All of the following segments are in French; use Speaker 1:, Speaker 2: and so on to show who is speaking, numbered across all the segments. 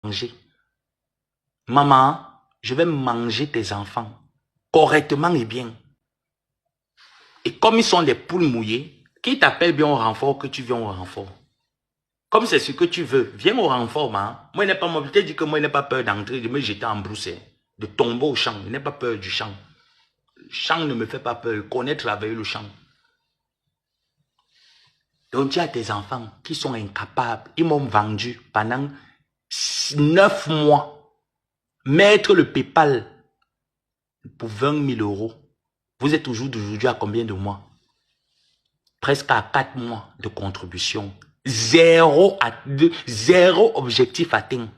Speaker 1: manger. Maman, je vais manger tes enfants correctement et bien. Et comme ils sont des poules mouillées, qui t'appelle bien au renfort que tu viens au renfort. Comme c'est ce que tu veux, viens au renfort. Hein. Moi, il n'est pas moi, je t'ai dit que moi, il n'ai pas peur d'entrer, de me jeter en brousse, de tomber au champ. Il n'ai pas peur du champ. Le champ ne me fait pas peur. Je connais travailler le champ. Donc, tu as tes enfants qui sont incapables. Ils m'ont vendu pendant 9 mois. Mettre le PayPal pour 20 000 euros. Vous êtes aujourd'hui à combien de mois? Presque à 4 mois de contribution. Zéro objectif atteint.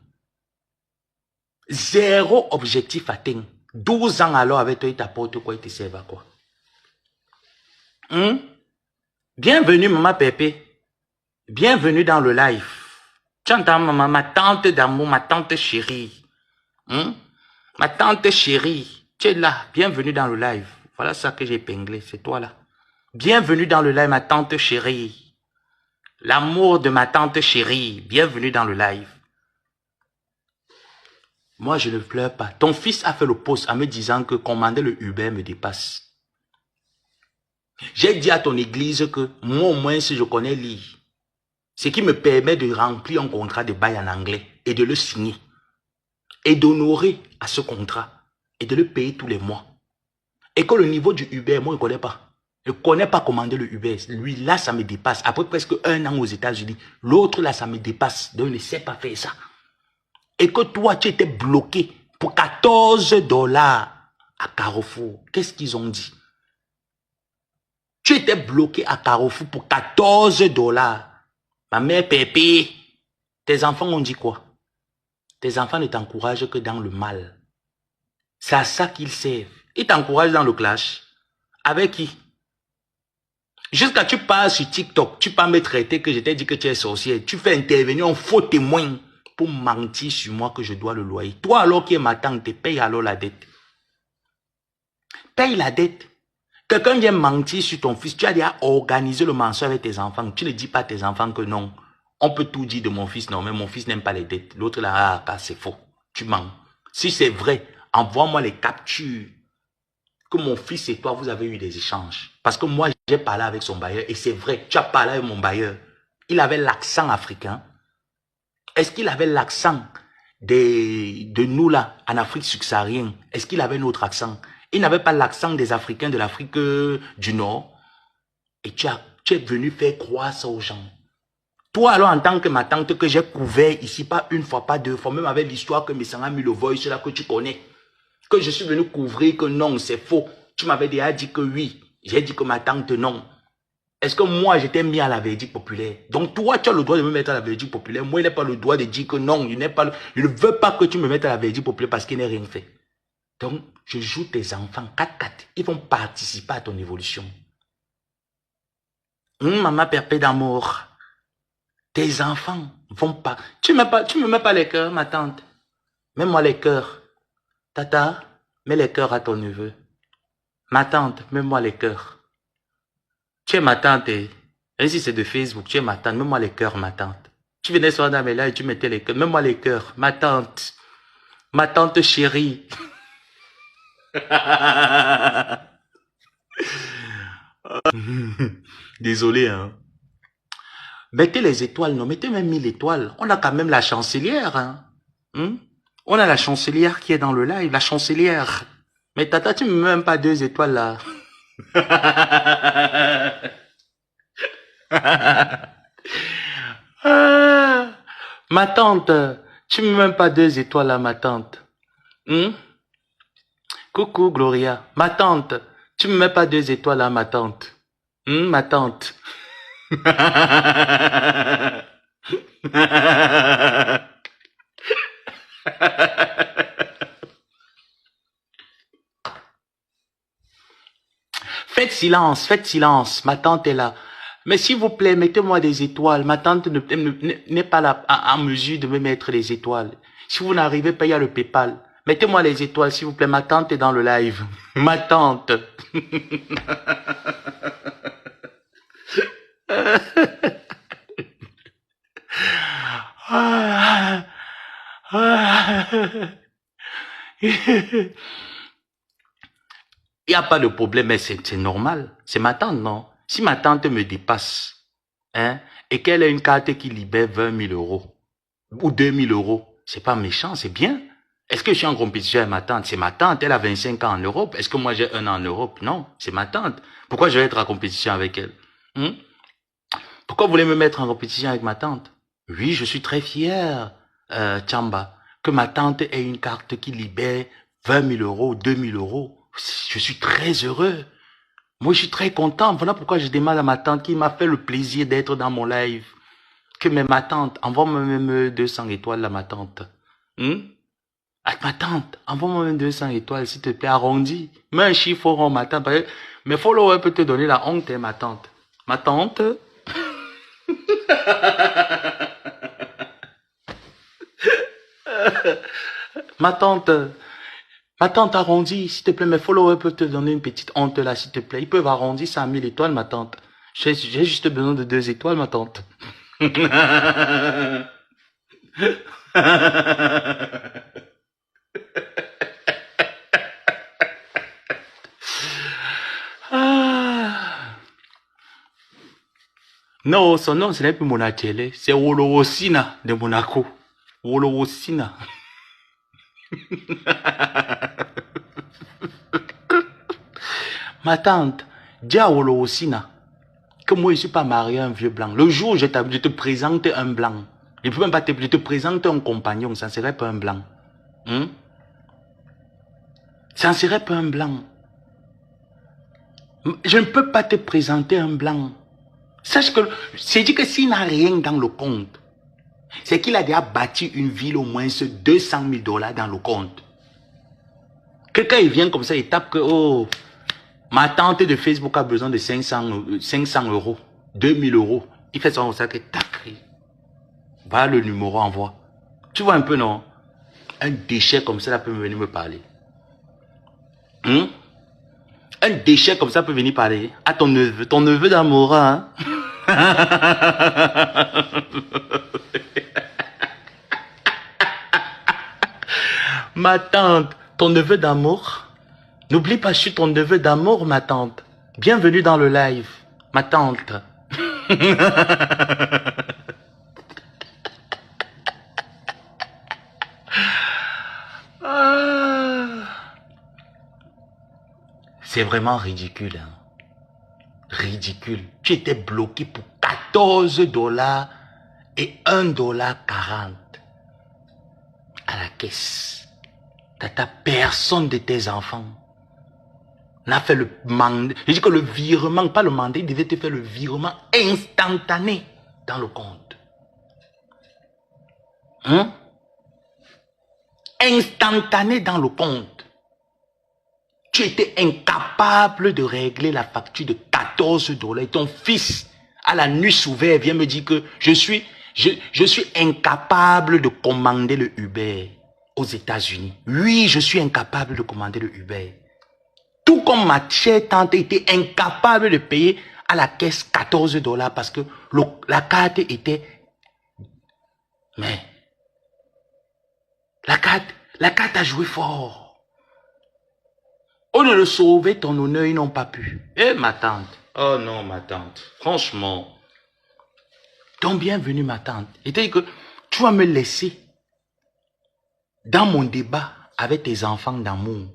Speaker 1: Zéro objectif atteint. 12 ans alors avec toi, il t'apporte quoi? Il te sert à quoi? Bienvenue, maman Pépé. Bienvenue dans le live. Tu entends, maman, ma tante d'amour, ma tante chérie. Ma tante chérie. Tu es là. Bienvenue dans le live. Voilà ça que j'ai épinglé. C'est toi là. Bienvenue dans le live, ma tante chérie. L'amour de ma tante chérie. Bienvenue dans le live. Moi, je ne pleure pas. Ton fils a fait le post en me disant que commander le Uber me dépasse. J'ai dit à ton église que moi, au moins, si je connais lire, ce qui me permet de remplir un contrat de bail en anglais et de le signer et d'honorer à ce contrat et de le payer tous les mois. Et que le niveau du Uber, moi, je ne connais pas. Je ne connais pas commander le Uber. Lui, là, ça me dépasse. Après presque 1 an aux États-Unis, l'autre, là, ça me dépasse. Donc, je ne sais pas faire ça. Et que toi, tu étais bloqué pour 14 $ à Carrefour. Qu'est-ce qu'ils ont dit? Tu étais bloqué à Carrefour pour 14 $. Ma mère Pépé, tes enfants ont dit quoi? Tes enfants ne t'encouragent que dans le mal. C'est à ça qu'ils servent. Ils t'encouragent dans le clash. Avec qui? Jusqu'à tu passes sur TikTok, tu peux me traiter que je t'ai dit que tu es sorcière. Tu fais intervenir un faux témoin pour mentir sur moi que je dois le loyer. Toi alors qui es ma tante, paye alors la dette. Paye la dette. Quelqu'un vient mentir sur ton fils, tu as déjà organisé le mensonge avec tes enfants. Tu ne dis pas à tes enfants que non. On peut tout dire de mon fils, non, mais mon fils n'aime pas les dettes. L'autre là, ah, c'est faux. Tu mens. Si c'est vrai, envoie-moi les captures. Que mon fils et toi, vous avez eu des échanges. Parce que moi, j'ai parlé avec son bailleur et c'est vrai, tu as parlé avec mon bailleur. Il avait l'accent africain. Est-ce qu'il avait l'accent de nous là, en Afrique subsaharienne? Est-ce qu'il avait notre accent? Il n'avait pas l'accent des Africains de l'Afrique du Nord. Et tu es venu faire croire ça aux gens. Toi alors en tant que ma tante que j'ai couvert ici, pas une fois, pas 2 fois, même avec l'histoire que Messanga a mis le voice là que tu connais. Que je suis venu couvrir que non, c'est faux. Tu m'avais déjà dit que oui. J'ai dit que ma tante non. Est-ce que moi, j'étais mis à la verdict populaire? Donc toi, tu as le droit de me mettre à la verdict populaire. Moi, il n'ai pas le droit de dire que non, je ne veux pas que tu me mettes à la verdict populaire parce qu'il n'a rien fait. Donc, je joue tes enfants 4-4. Ils vont participer à ton évolution. Maman perpète d'amour. Tes enfants vont pas. Tu me mets pas les cœurs, ma tante. Mets-moi les cœurs. Tata, mets les cœurs à ton neveu. Ma tante, mets-moi les cœurs. Tu es ma tante. Et si c'est de Facebook, tu es ma tante. Mets-moi les cœurs, ma tante. Tu venais sur la là et tu mettais les cœurs. Mets-moi les cœurs, ma tante. Ma tante chérie. Désolé, hein. Mettez les étoiles, non, mettez même 1000 étoiles. On a quand même la chancelière, hein. On a la chancelière qui est dans le live, la chancelière. Mais tata, tu me mets même pas 2 étoiles là. Ma tante, tu me mets même pas 2 étoiles là, ma tante. Coucou Gloria, ma tante, tu me mets pas 2 étoiles là, ma tante. Ma tante. Faites silence, ma tante est là. Mais s'il vous plaît, mettez-moi des étoiles. Ma tante n'est pas là en mesure de me mettre les étoiles. Si vous n'arrivez pas, il y a le PayPal. Mettez-moi les étoiles, s'il vous plaît. Ma tante est dans le live. Ma tante. Il n'y a pas de problème, mais c'est normal. C'est ma tante, non? Si ma tante me dépasse, hein, et qu'elle a une carte qui libère 20 000 euros, ou 2 000 euros, c'est pas méchant, c'est bien. Est-ce que je suis en compétition avec ma tante? C'est ma tante, elle a 25 ans en Europe. Est-ce que moi j'ai 1 an en Europe? Non, c'est ma tante. Pourquoi je vais être en compétition avec elle? Pourquoi vous voulez me mettre en compétition avec ma tante? Oui, je suis très fier, Chamba, que ma tante ait une carte qui libère 20 000 euros, 2 000 euros. Je suis très heureux. Moi, je suis très content. Voilà pourquoi je demande à ma tante qui m'a fait le plaisir d'être dans mon live. Que mais ma tante, envoie-moi même 200 étoiles là, ma tante. Avec ma tante, envoie-moi même 200 étoiles, s'il te plaît, arrondi. Mets un chiffre rond, ma tante. Mes followers peuvent te donner la honte, hein, ma tante. Ma tante. Ma tante. Ma tante arrondit, s'il te plaît, mes followers peuvent te donner une petite honte là, s'il te plaît. Ils peuvent arrondir ça à 1000 étoiles, ma tante. J'ai juste besoin de 2 étoiles, ma tante. Ah. Non, son nom, ce n'est plus Monachele, c'est Wolowosina de Monaco. Wolowosina. Ma tante, dis à Wolowosina que moi, je ne suis pas marié à un vieux blanc. Le jour où je te présente un blanc, je peux même pas je te présente un compagnon, ça ne serait pas un blanc. Ça ne serait pas un blanc. Je ne peux pas te présenter un blanc. Sache que, c'est dit que s'il n'a rien dans le compte, c'est qu'il a déjà bâti une ville au moins 200 000 $ dans le compte. Quelqu'un il vient comme ça, il tape que, oh, ma tante de Facebook a besoin de 500 euros, 2000 euros. Il fait ça comme ça, que tac, voilà le numéro, envoie. Tu vois un peu, non? Un déchet comme ça, là, peut venir me parler. Un déchet comme ça peut venir parler à ton neveu d'amour, hein? Ma tante, ton neveu d'amour. N'oublie pas, je suis ton neveu d'amour, ma tante. Bienvenue dans le live, ma tante. C'est vraiment ridicule, hein? Ridicule. Tu étais bloqué pour 14 $ et 1,40 $ à la caisse. Tata, personne de tes enfants n'a fait le mandat. Je dis que le virement, pas le mandat, il devait te faire le virement instantané dans le compte. Instantané dans le compte. Tu étais incapable de régler la facture de 14 $ et ton fils, à la nuit ouverte, vient me dire que je suis incapable de commander le Uber aux États-Unis. Oui, je suis incapable de commander le Uber. Tout comme ma chère tante était incapable de payer à la caisse 14 $ parce que la carte était... Mais la carte a joué fort. Au lieu de sauver ton honneur, ils n'ont pas pu. Eh, ma tante. Oh non, ma tante. Franchement. Donc, bienvenue, ma tante. Et tu dis que tu vas me laisser dans mon débat avec tes enfants d'amour.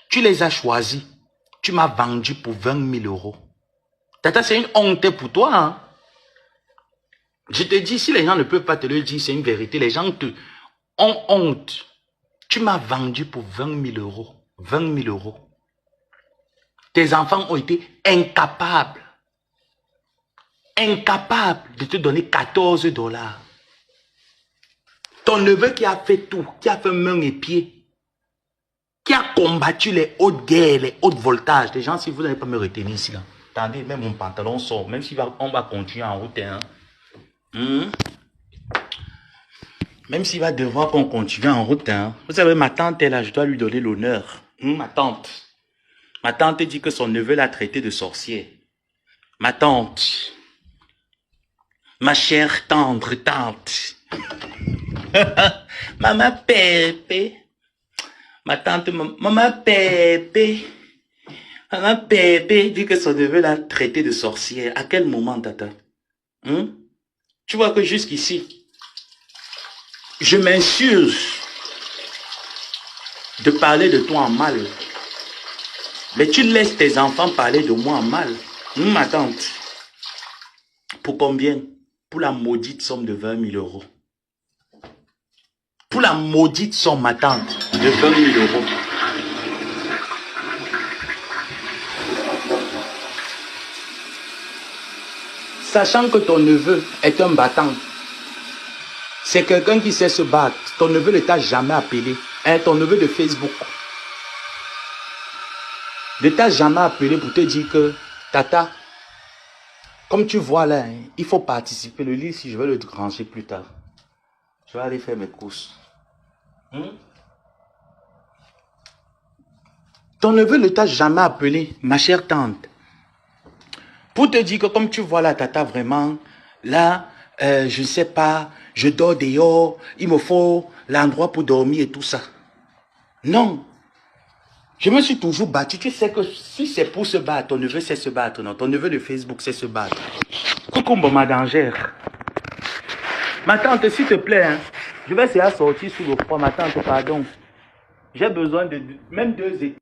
Speaker 1: Tu les as choisis. Tu m'as vendu pour 20 000 euros. Tata, c'est une honte pour toi, hein? Je te dis, si les gens ne peuvent pas te le dire, c'est une vérité. Les gens ont honte. Tu m'as vendu pour 20 000 euros. 20 000 euros. Tes enfants ont été incapables de te donner 14 $. Ton neveu qui a fait tout, qui a fait main et pied, qui a combattu les hautes guerres, les hautes voltages. Les gens, si vous n'allez pas me retenir ici, là. Attendez, même mon pantalon sort, même si on va continuer en route. Hein. Même s'il va devoir qu'on continue en route. Hein. Vous savez, ma tante est là, je dois lui donner l'honneur. Ma tante. Ma tante dit que son neveu l'a traité de sorcier. Ma tante. Ma chère tendre tante. Maman Pépé. Ma tante, maman Pépé. Maman Pépé dit que son neveu l'a traité de sorcière. À quel moment, tata? Tu vois que jusqu'ici, je m'insurge de parler de toi en mal. Mais tu laisses tes enfants parler de moi en mal. Ma tante. Pour combien? Pour la maudite somme de 20 000 euros. Pour la maudite somme, ma tante, de 20 000 euros. Sachant que ton neveu est un battant. C'est quelqu'un qui sait se battre. Ton neveu ne t'a jamais appelé. Ton neveu de Facebook. Ne t'a jamais appelé pour te dire que, tata, comme tu vois là, il faut participer. Le lit, si je vais le ranger plus tard. Je vais aller faire mes courses. Ton neveu ne t'a jamais appelé, ma chère tante. Pour te dire que comme tu vois là, tata, vraiment, là, je ne sais pas, je dors dehors, il me faut l'endroit pour dormir et tout ça. Non. Je me suis toujours battu. Tu sais que si c'est pour se battre, ton neveu sait se battre. Non, ton neveu de Facebook sait se battre. Coucou, ma dangère. Ma tante, s'il te plaît, hein, je vais essayer de sortir sous le froid. Ma tante, pardon. J'ai besoin de même 2 états.